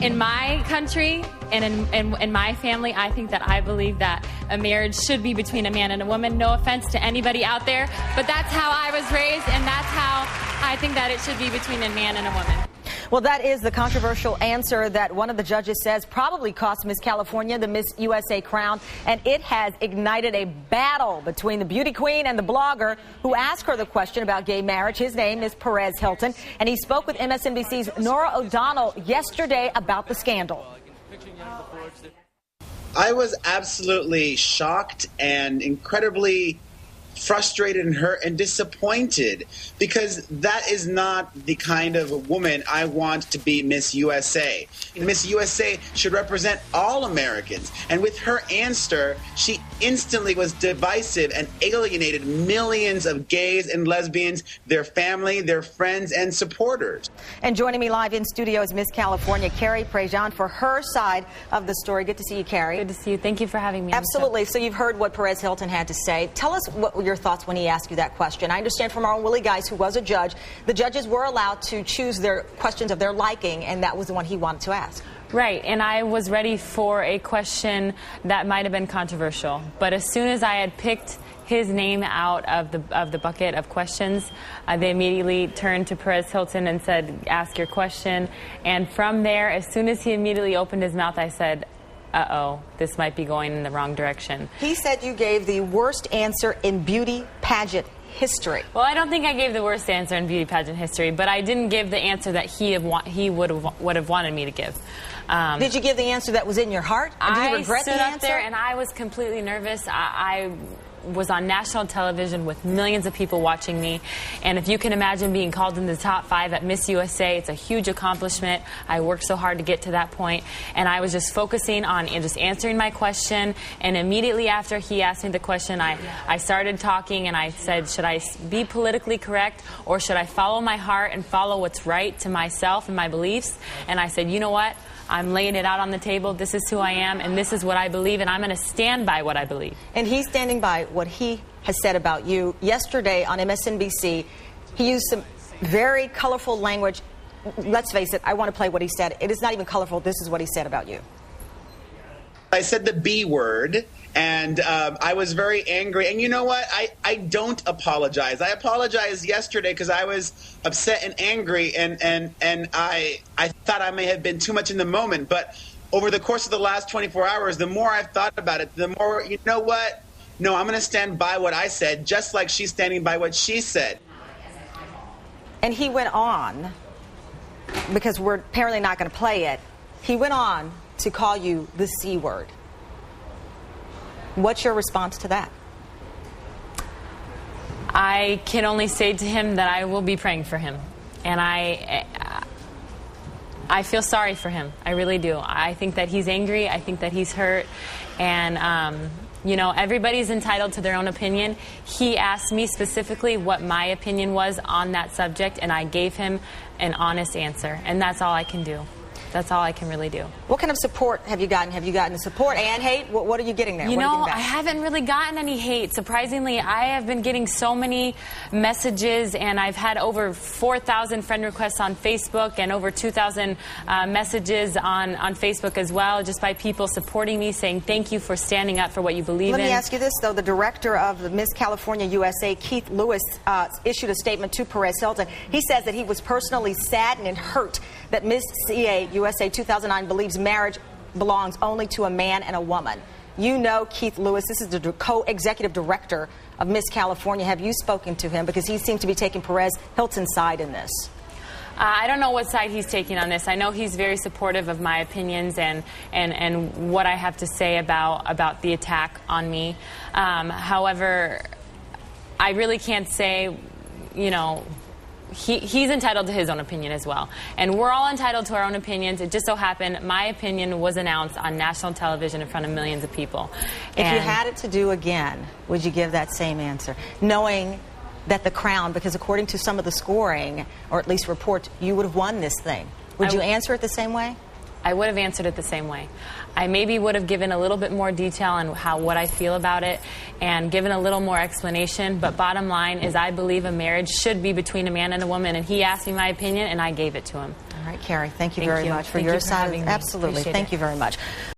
In my country and in my family, I think that I believe that a marriage should be between a man and a woman. No offense to anybody out there, but that's how I was raised, and that's how I think that it should be between a man and a woman. Well, that is the controversial answer that one of the judges says probably cost Miss California the Miss USA crown, and it has ignited a battle between the beauty queen and the blogger who asked her the question about gay marriage. His name is Perez Hilton, and he spoke with MSNBC's Norah O'Donnell yesterday about the scandal. I was absolutely shocked and incredibly frustrated and hurt and disappointed, because that is not the kind of woman I want to be Miss USA. Miss USA should represent all Americans. And with her answer, she instantly was divisive and alienated millions of gays and lesbians, their family, their friends, and supporters. And joining me live in studio is Miss California, Carrie Prejean, for her side of the story. Good to see you, Carrie. Good to see you. Thank you for having me. Absolutely. So you've heard what Perez Hilton had to say. Tell us what your thoughts when he asked you that question. I understand from our own Willie Geist, who was a judge, the judges were allowed to choose their questions of their liking, and that was the one he wanted to ask. Right, and I was ready for a question that might have been controversial, but as soon as I had picked his name out of the bucket of questions, they immediately turned to Perez Hilton and said, ask your question. And from there, as soon as he immediately opened his mouth, I said, uh-oh, this might be going in the wrong direction. He said you gave the worst answer in beauty pageant history. Well, I don't think I gave the worst answer in beauty pageant history, but I didn't give the answer that he would have wanted me to give. Did you give the answer that was in your heart? Or did you regret the answer? I stood up there and I was completely nervous. I was on national television with millions of people watching me, and if you can imagine being called into the top 5 at Miss USA, it's a huge accomplishment. I worked so hard to get to that point, and I was just focusing on just answering my question. And immediately after he asked me the question, I started talking, and I said, should I be politically correct, or should I follow my heart and follow what's right to myself and my beliefs? And I said, you know what? I'm laying it out on the table. This is who I am, and this is what I believe, and I'm going to stand by what I believe. And he's standing by what he has said about you. Yesterday on MSNBC, he used some very colorful language. Let's face it, I want to play what he said. It is not even colorful. This is what he said about you. I said the B word, and I was very angry. And you know what? I don't apologize. I apologized yesterday because I was upset and angry, and I thought I may have been too much in the moment. But over the course of the last 24 hours, the more I've thought about it, the more, you know what? No, I'm going to stand by what I said, just like she's standing by what she said. And he went on, because we're apparently not going to play it, he went on to call you the C word. What's your response to that? I can only say to him that I will be praying for him. And I feel sorry for him. I really do. I think that he's angry. I think that he's hurt. And, you know, everybody's entitled to their own opinion. He asked me specifically what my opinion was on that subject, and I gave him an honest answer. And that's all I can do. That's all I can really do. What kind of support have you gotten? Have you gotten support and hate? What are you getting there? You know, I haven't really gotten any hate. Surprisingly, I have been getting so many messages, and I've had over 4,000 friend requests on Facebook and over 2,000 messages on Facebook as well, just by people supporting me, saying thank you for standing up for what you believe in. Let me ask you this, though. The director of the Miss California USA, Keith Lewis, issued a statement to Perez Hilton. He says that he was personally saddened and hurt that Miss USA 2009 believes marriage belongs only to a man and a woman. You know Keith Lewis. This is the co-executive director of Miss California. Have you spoken to him? Because he seems to be taking Perez Hilton's side in this. I don't know what side he's taking on this. I know he's very supportive of my opinions and what I have to say about the attack on me. However, I really can't say, you know, he's entitled to his own opinion as well. And we're all entitled to our own opinions. It just so happened my opinion was announced on national television in front of millions of people. If you had it to do again, would you give that same answer? Knowing that the crown, because according to some of the scoring, or at least reports, you would have won this thing. Would you answer it the same way? I would have answered it the same way. I maybe would have given a little bit more detail on what I feel about it and given a little more explanation, but bottom line is I believe a marriage should be between a man and a woman, and he asked me my opinion and I gave it to him. right, Carrie, thank you Thank very you. much for Thank your you for side. having me. Absolutely. Appreciate Thank it. you very much.